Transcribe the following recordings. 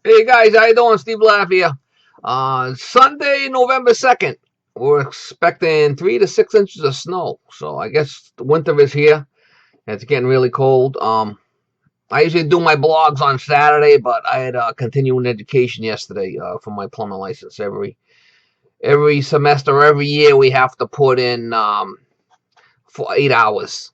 Hey guys, how you doing? Steve Laugh here. Sunday, November 2nd. We're expecting 3 to 6 inches of snow. So I guess the winter is here. It's getting really cold. I usually do my blogs on Saturday, but I had continuing education yesterday for my plumbing license. Every semester, every year, we have to put in for 8 hours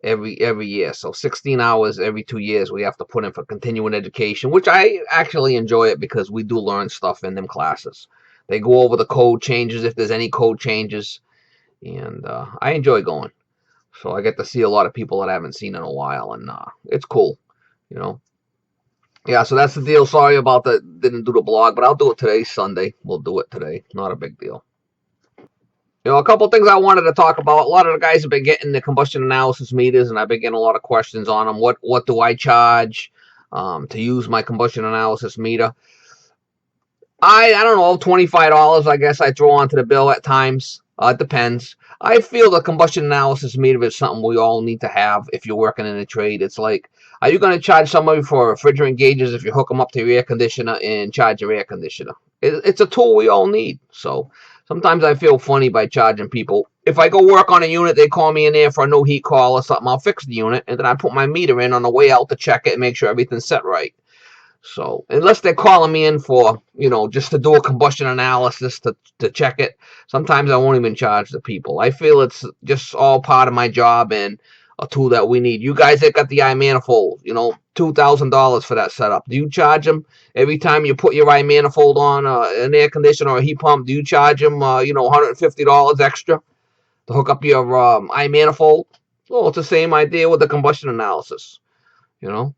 every year. So 16 hours every 2 years we have to put in for continuing education, which I actually enjoy it because we do learn stuff in them classes. They go over the code changes if there's any code changes, and I enjoy going. So I get to see a lot of people that I haven't seen in a while, and it's cool, you know. Yeah, so that's the deal. Sorry about the didn't do the blog, but I'll do it today, Sunday. We'll do it today. Not a big deal. A couple things I wanted to talk about. A lot of the guys have been getting the combustion analysis meters, and I've been getting a lot of questions on them. What do I charge to use my combustion analysis meter? I don't know, $25. I guess I throw onto the bill at times. It depends. I feel the combustion analysis meter is something we all need to have if you're working in a trade. It's like, are you going to charge somebody for refrigerant gauges if you hook them up to your air conditioner and charge your air conditioner? It's a tool we all need. So sometimes I feel funny by charging people. If I go work on a unit, they call me in there for a no heat call or something, I'll fix the unit, and then I put my meter in on the way out to check it and make sure everything's set right. So unless they're calling me in for, just to do a combustion analysis to check it, sometimes I won't even charge the people. I feel it's just all part of my job and a tool that we need. You guys that got the iManifold, $2,000 for that setup. Do you charge them every time you put your iManifold on an air conditioner or a heat pump? Do you charge them, $150 extra to hook up your iManifold? Well, it's the same idea with the combustion analysis, you know.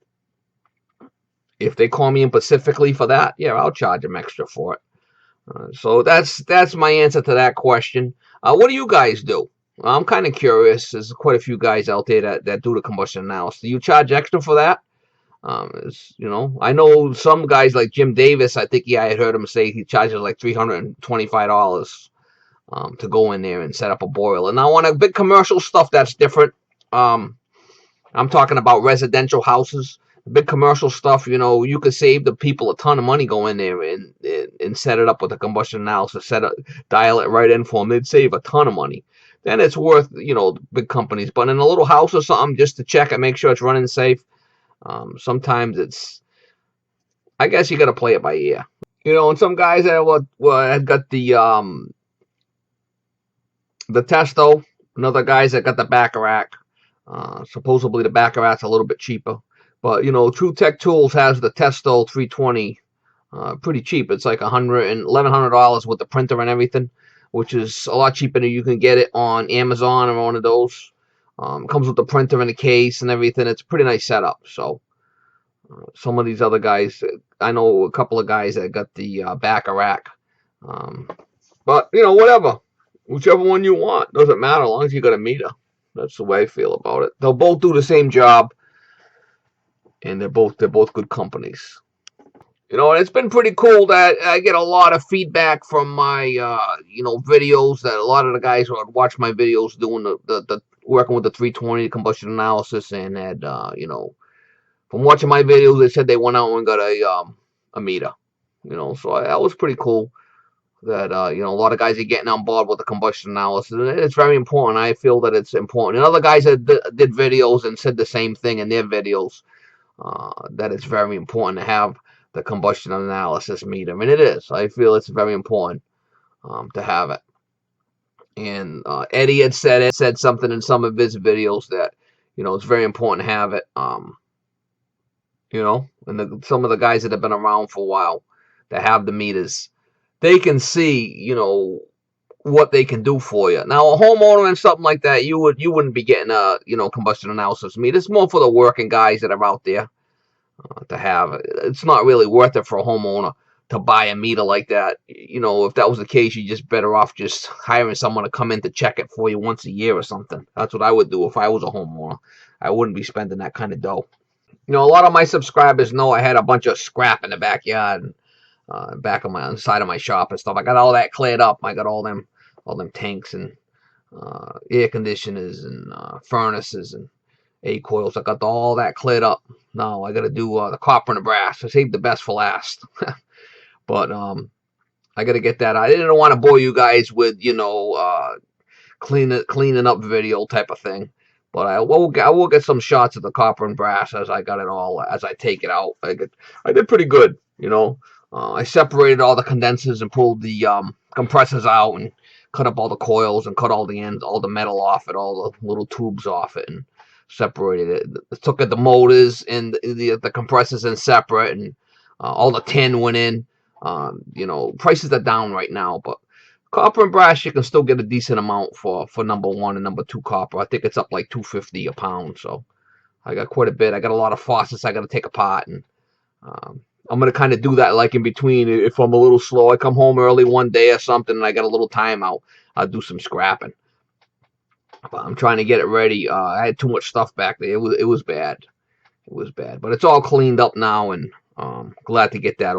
If they call me in specifically for that, yeah, I'll charge them extra for it. So that's my answer to that question. What do you guys do? I'm kind of curious. There's quite a few guys out there that do the combustion analysis. Do you charge extra for that? I know some guys like Jim Davis. I think I had heard him say he charges like $325 to go in there and set up a boiler. Now on a big commercial stuff, that's different. Um, I'm talking about residential houses. Big commercial stuff, you could save the people a ton of money. Go in there and set it up with a combustion analysis, dial it right in for them. They'd save a ton of money. Then it's worth, big companies. But in a little house or something, just to check it, make sure it's running safe. Sometimes I guess you got to play it by ear. And some guys that had got the Testo, and other guys that got the Bacharach. Supposedly the Baccarat's a little bit cheaper. But, True Tech Tools has the Testo 320 pretty cheap. It's like $1,100 with the printer and everything, which is a lot cheaper than you can get it on Amazon or one of those. Comes with the printer and the case and everything. It's a pretty nice setup. So some of these other guys, I know a couple of guys that got the Baccarat. But, whatever. Whichever one you want. Doesn't matter as long as you got a meter. That's the way I feel about it. They'll both do the same job, and they're both good companies. And it's been pretty cool that I get a lot of feedback from my videos. That a lot of the guys who watch my videos doing the working with the 320 combustion analysis, and that from watching my videos, they said they went out and got a meter. So that was pretty cool. That a lot of guys are getting on board with the combustion analysis, and it's very important. I feel that it's important, and other guys that did videos and said the same thing in their videos, that it's very important to have the combustion analysis meter, and it is. I feel it's very important to have it. And Eddie had said something in some of his videos that it's very important to have it. And some of the guys that have been around for a while that have the meters, they can see, what they can do for you. Now, a homeowner and something like that, you wouldn't be getting a combustion analysis meter. It's more for the working guys that are out there to have. It's not really worth it for a homeowner to buy a meter like that. If that was the case, you're just better off just hiring someone to come in to check it for you once a year or something. That's what I would do if I was a homeowner. I wouldn't be spending that kind of dough. A lot of my subscribers know I had a bunch of scrap in the backyard, back on my side of my shop and stuff. I got all that cleared up. I got all them tanks and air conditioners and furnaces and A coils. I got all that cleared up. Now I got to do the copper and the brass. I saved the best for last. But I got to get that. I didn't want to bore you guys with, cleaning up video type of thing. But I will get some shots of the copper and brass as I got it all, as I take it out. I did pretty good, I separated all the condensers and pulled the compressors out and cut up all the coils and cut all the ends, all the metal off it, all the little tubes off it, and separated it. Took the motors and the compressors in separate, and all the tin went in. Prices are down right now, but copper and brass, you can still get a decent amount for number 1 and number 2 copper. I think it's up like $2.50 a pound, so I got quite a bit. I got a lot of faucets I got to take apart, and I'm going to kind of do that like in between. If I'm a little slow, I come home early one day or something, and I got a little time out, I'll do some scrapping. But I'm trying to get it ready. I had too much stuff back there. It was bad. It was bad, but it's all cleaned up now, and glad to get that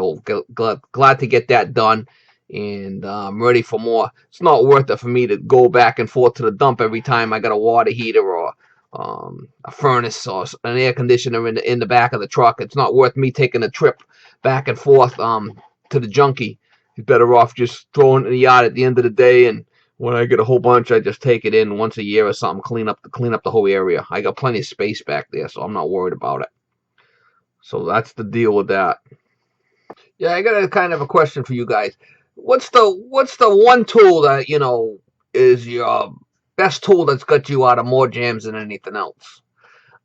glad to get that done, and I'm ready for more. It's not worth it for me to go back and forth to the dump every time I got a water heater or a furnace or an air conditioner in the back of the truck. It's not worth me taking a trip back and forth to the junkie. You're better off just throwing it in the yard at the end of the day, and when I get a whole bunch, I just take it in once a year or something, clean up the whole area. I got plenty of space back there, so I'm not worried about it. So that's the deal with that. Yeah, I got a kind of a question for you guys. What's the one tool that is your best tool that's got you out of more jams than anything else?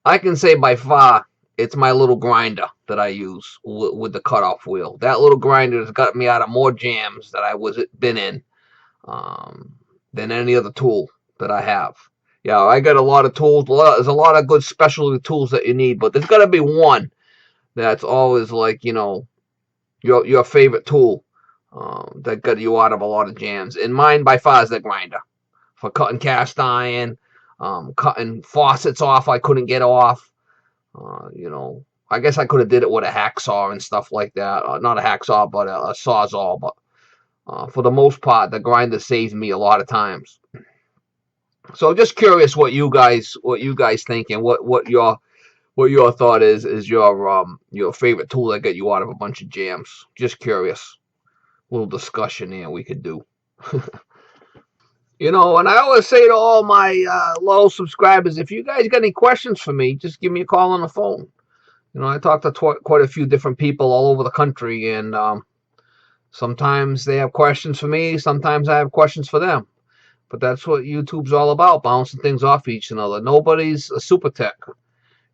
I can say by far it's my little grinder that I use with the cutoff wheel. That little grinder has got me out of more jams that I was been in than any other tool that I have. Yeah, I got a lot of tools. There's a lot of good specialty tools that you need, but there's got to be one that's always like your favorite tool that got you out of a lot of jams. And mine by far is the grinder for cutting cast iron, cutting faucets off I couldn't get off. I guess I could have did it with a hacksaw and stuff like that. Not a hacksaw, but a sawzall. But for the most part, the grinder saves me a lot of times. So just curious what you guys think, and what your thought is your favorite tool that got you out of a bunch of jams. Just curious. Little discussion here we could do. And I always say to all my loyal subscribers, if you guys got any questions for me, just give me a call on the phone. I talk to quite a few different people all over the country, and sometimes they have questions for me, sometimes I have questions for them. But that's what YouTube's all about, bouncing things off each other. Nobody's a super tech.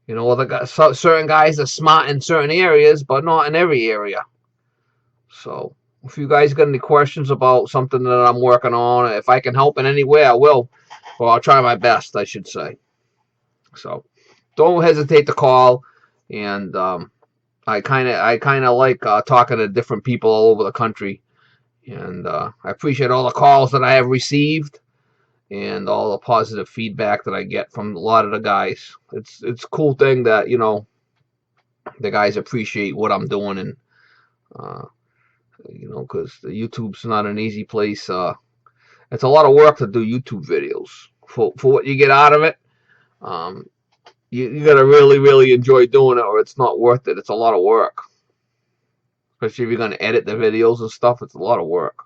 Certain guys are smart in certain areas, but not in every area. So if you guys got any questions about something that I'm working on, if I can help in any way, I will. Well, I'll try my best, I should say. So don't hesitate to call. And I kind of like talking to different people all over the country. And I appreciate all the calls that I have received, and all the positive feedback that I get from a lot of the guys. It's a cool thing that the guys appreciate what I'm doing, and because the YouTube's not an easy place. It's a lot of work to do YouTube videos. For what you get out of it, you gotta really enjoy doing it, or it's not worth it. It's a lot of work, especially if you're gonna edit the videos and stuff. It's a lot of work.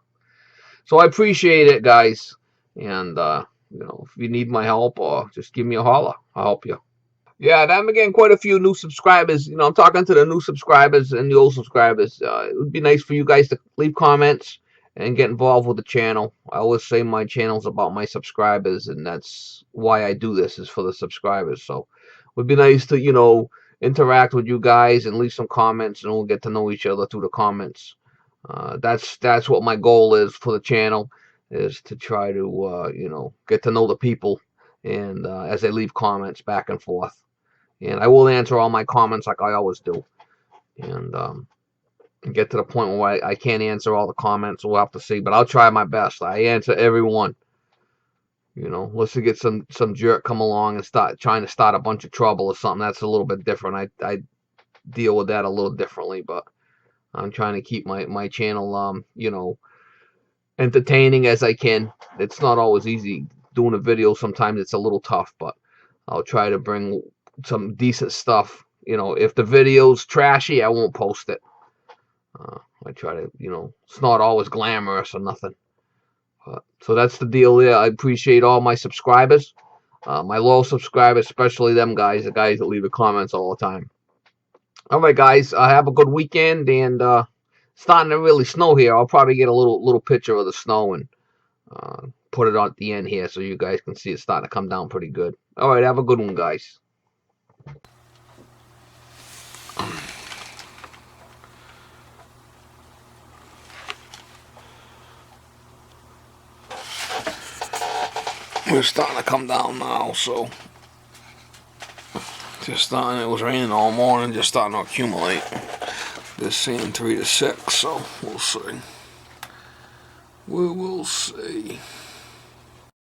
So I appreciate it, guys. And if you need my help, or just give me a holler, I'll help you. Yeah, I'm getting quite a few new subscribers. I'm talking to the new subscribers and the old subscribers. It would be nice for you guys to leave comments and get involved with the channel. I always say my channel's about my subscribers, and that's why I do this, is for the subscribers. So it would be nice to interact with you guys and leave some comments, and we'll get to know each other through the comments. That's what my goal is for the channel, is to try to get to know the people, and as they leave comments back and forth, and I will answer all my comments like I always do, and get to the point where I can't answer all the comments. We'll have to see, but I'll try my best. I answer everyone. Unless you get some jerk come along and start trying to start a bunch of trouble or something, that's a little bit different. I deal with that a little differently, but I'm trying to keep my channel entertaining as I can. It's not always easy doing a video. Sometimes it's a little tough, but I'll try to bring some decent stuff. You know, if the video's trashy, I won't post it. I try to, you know, it's not always glamorous or nothing. So that's the deal there. I appreciate all my subscribers, my loyal subscribers, especially them guys, the guys that leave the comments all the time. All right, guys, have a good weekend, and starting to really snow here. I'll probably get a little picture of the snow and put it on at the end here so you guys can see it's starting to come down pretty good. All right, have a good one, guys. We're starting to come down now, so just starting. It was raining all morning, just starting to accumulate. This saying 3 to 6, so we'll see. We will see.